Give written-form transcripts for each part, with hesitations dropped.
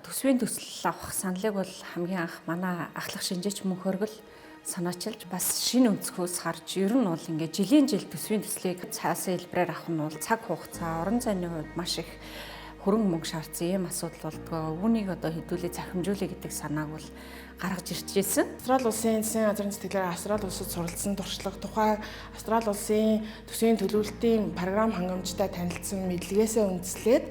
Төсвийн төсөл авах саналыг бол хамгийн анх манай ахлах шинжээч мөнх өргөл санаачилж бас шинэ өнцгөөс харж ер нь бол ингээд жилийн жил төсвийн төслийг цаасан хэлбэрээр авах нь бол цаг хугацаа, орон зайны хувьд маш их хөрөнгө мөнгө шаардсан ийм асуудал болдгоо. Үүнийг одоо хэдүүлээ захимжуулъя гэдэг санааг бол гаргаж ирж ирсэн. Австрали улсын засгийн газрын цэцгэлээр Австрали улсад суралцсан туршлага тухайн Австрали улсын төсвийн төлөвлөлтийн програм хангамжтай танилцсан мэдлэгээсээ үндэслээд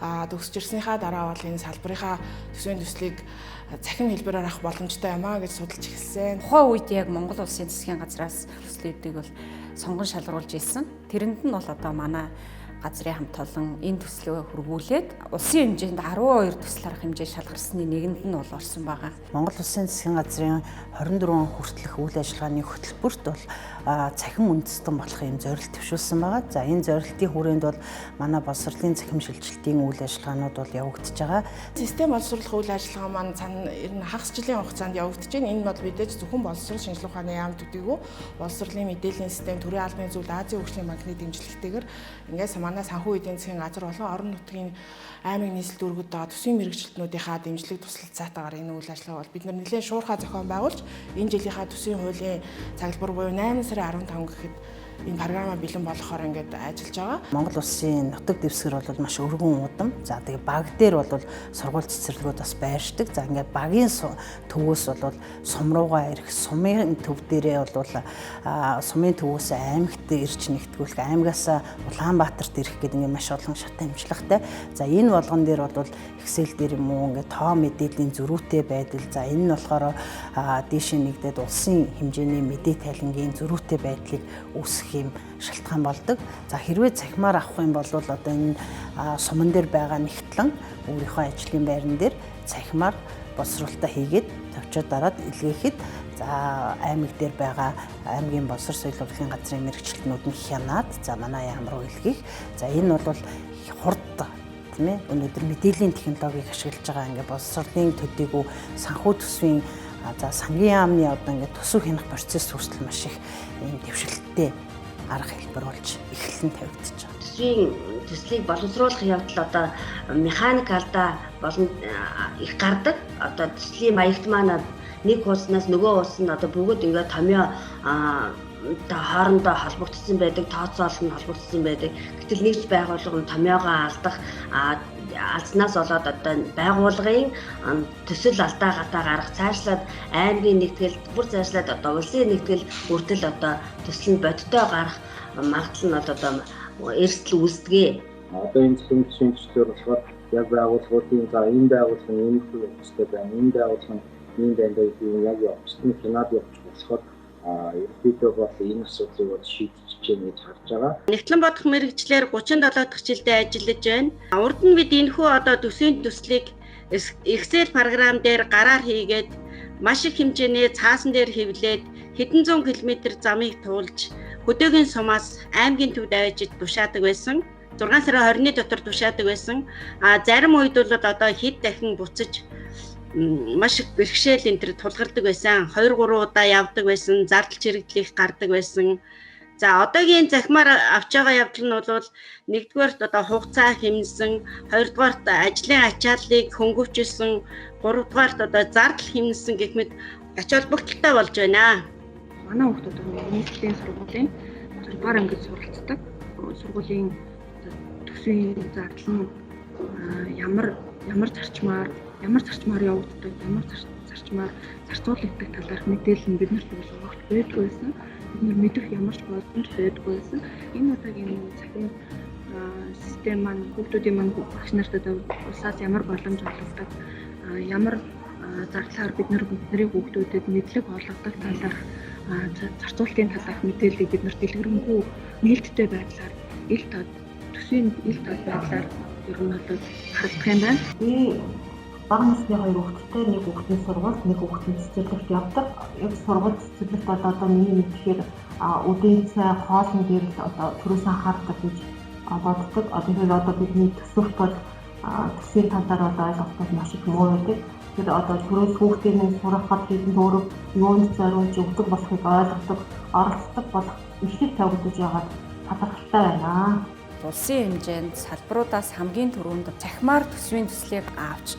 төгсөж ирснийхаа дараа бол энэ салбарынхаа төсвийн төслийг цахим хэлбэрээр авах боломжтой юм а гэж судалж эхэлсэн. Тухайн үед яг Монгол улсын засгийн газраас төслүүдийг бол сонгон шалгаруулж ирсэн. Тэрэнд нь бол одоо манай газрын хамт олон энэ төслөө хөрвүүлээд улсын хэмжээнд 12 төсөл арга хэмжээ шалгарсны нэгэнд нь бол орсон байгаа. Монгол улсын засгийн газрын 24 хүртэлх үйл ажиллагааны хөтөлбөрт бол цахим үндэстэн болох юм зорилт төвшүүлсэн байгаа. За энэ зорилтын хүрээнд бол манай боловсролын цахим шилжилтийн үйл ажиллагаанууд бол явагдаж байгаа. Систем боловсруулах үйл ажиллагаа маань ер нь хагас жилийн хугацаанд явагдаж байна. Энэ бол мэдээж зөвхөн боловсрол шинжилгээ ухааны яам төдийгүй боловсролын мэдээллийн систем, төрийн албаны зүйл, Азийн хөгжлийн банкны дэмжлэгтэйгээр ингээс манай санхүү эдийн засгийн газар болон орон нутгийн аймаг нийслэл дүүргүүд байгаа төсвийн мэргэжилтнүүдийнхаа дэмжлэг тусалцаатайгаар энэ үйл ажиллагаа бол бид нэлээд шуурхай зохион байгуулж энэ жилийнхаа төсвийн хуулийн цаглбар буюу 8 сарын 15 гэхэд энэ програмаа бэлэн болохоор ингээд ажиллаж байгаа. Монгол улсын нутаг дэвсгэр бол маш өргөн удам. За тэгээ баг дээр бол сургууль цэцэрлэгүүд бас байршдаг. За ингээд багийн төвөөс бол сум руугаа ирэх, сумын төв дээрээ бол сумын төвөөс аймагт ирж нэгтгүүлэх, аймагаас Улаанбаатарт ирэх гэдэг ингээд маш олон шат амжилгатай. За энэ болгон дээр бол Excel дээр юм уу ингээд тоо мэдээллийн зөрүүтэй байдал. За энэ нь болохоор дээшээ нэгдээд улсын хэмжээний мэдээ тайлангийн зөрүүтэй байдлыг үүсгэх юм шалтгаан болдог. За хэрвээ цахимаар авах юм бол одоо энэ суман дээр байгаа нэгтлэн өөрийнхөө ажлын байран дээр цахимаар боловсруулалтаа хийгээд товчоод дараад илгээхэд за аймаг дээр байгаа аймгийн боловсрол соёл урлагийн газрын мэргэжилтнүүд нь хянаад за манай яам руу илгээх. За энэ бол хурд тийм ээ өнөөдөр мэдээллийн технологиг ашиглаж байгаа ингээд боловсролын төдийгүй санхүү төсвийн за сангийн яамны одоо ингээд төсөв хянах процесс хүртэл маш их ийм дэвшилттэй арга хэлбэр болж эхлэн тавигдчихж байгаа. Төсвийн төслийг боловсруулах явдал одоо механик алдаа болон их гардаг. Одоо төслийн маягт маань нэг хууснаас нөгөө хуус нь одоо бүгд ингээд томьёо хоорондоо холбогдсон байдаг, тооцоол нь холбогдсон байдаг. Гэтэл нэгж байгууллага нь томьёогоо алдах алдснаас болоод одоо байгууллагын төсөл алдаа гадаа гарах цаашлаад аймгийн нэгтгэл бүр цаашлаад одоо улсын нэгтгэл хүртэл одоо төсөл нь бодиттой гарах магадлал нь одоо эрсдэл үүсдэгэ. Одоо энэ төслийн төслөөр болохоор яг байгууллагуудын за энэ байгууллага энэ төстэй байна, энэ байгууллага энэ дандаа яг явчихсан хянаад явчих болохоор ерөнхийдөө бол энэ асуудлыг бол шийдэж чинь гэж харж байгаа. Нэгтлэн бодох мэргэжлэр 37 дахь жилдээ ажиллаж байна. Урд нь бид энэхүү одоо төсвийн төслийг Excel програм дээр гараар хийгээд маш их хэмжээний цаасан дээр хэвлээд хэдэн зуун километр замыг туулж хөдөөгийн сумаас аймгийн төвд авчиж тушаадаг байсан. 6 сарын 20-ны дотор тушаадаг байсан. Зарим үед бол одоо хэд дахин буцаж маш их бэрхшээл энэ төр тулгардаг байсан. 2-3 удаа явдаг байсан. Зардал чирэгдэл их гардаг байсан. За одоогийн захимаар авч байгаа явдал нь бол нэгдүгээрт одоо хугацаа хэмнэсэн, хоёрдугаарт ажлын ачааллыг хөнгөвчилсөн, гуравдугаарт одоо зардал хэмнэсэн гэх мэт ач холбогдолтой болж байна. Манай хүүхдүүд нийслэлийн сургуулийн 6 ангид суралцдаг. Сургуулийн төсвийн зардал нь ямар зарчмаар явагддаг, ямар зарчмаар зарцуулагддаг талаарх мэдээлэл нь биднэрт өгөх байдгүй байсан. Бид нар мэдэх ямар ч боломж байдгүй байсан. Энэ удаагийн цахим систем маань хүүхдүүдийн маань багш нарт улсаас ямар боломж олгодог, ямар зардлаар бидний хүүхдүүдэд мэдлэг олгодог талаарх зарцуулалтын талаарх мэдээллийг бид нарт дэлгэрэнгүй нээлттэй байдлаар төсвийн ил тод байдлаар ер нь одоо харагдах юм байна. Бага насны хоёр хүүхэдтэй нэг хүүхдийн сургуульд нэг хүүхдийн цэцэрлэгт явдаг. Яг сургууль цэцэрлэгт одоо миний мэдхээр үдийн цай хоолны дээр л одоо төрөөс анхаардаг гэж боддог. Одоо бидний төсөвт бол төсвийн талаар одоо ойлголтод маш их муу байдаг. Тэгэхээр одоо төрөөс хүүхдийн сурахад хэдэн дөрөв юунд зориулж өгдөг болохыг ойлгодог, оролцдог болох ихтэй тавигдаж байгаад талархалтай байна. Улсын хэмжээнд салбаруудаас хамгийн түрүүнд цахимаар төсвийн төслийг авч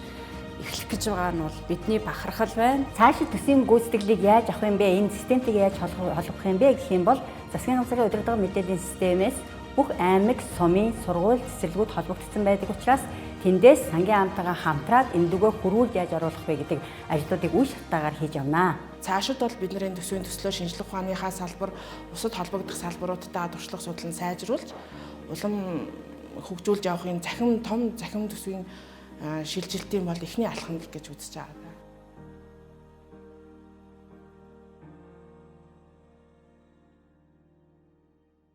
эхлэх гэж байгаа нь бол бидний бахархал байна. Цаашид төсвийн гүйцэтгэлийг яаж авах юм бэ? Энэ системтэй яаж холбох юм бэ гэх юм бол засгийн газрын удирдлагын мэдээллийн системээс бүх аймаг, сумын, сургууль, цэцэрлэгүүд холбогдсон байдаг учраас тэндээс сангийн хамтаагаа хамтраад энэ дүгөө хөрвүүлд яаж оруулах вэ гэдэг ажлуудыг үе шатаагаар хийж явнаа. Цаашид бол бидний төсвийн төслөө шинжлэх ухааныхаа салбар, бусад холбогдох салбаруудтай туршлага судлан сайжруулж, улам хөгжүүлж явахын том захим төсвийн шилжилтийн бол эхний алхам гэж үзэж байгаа.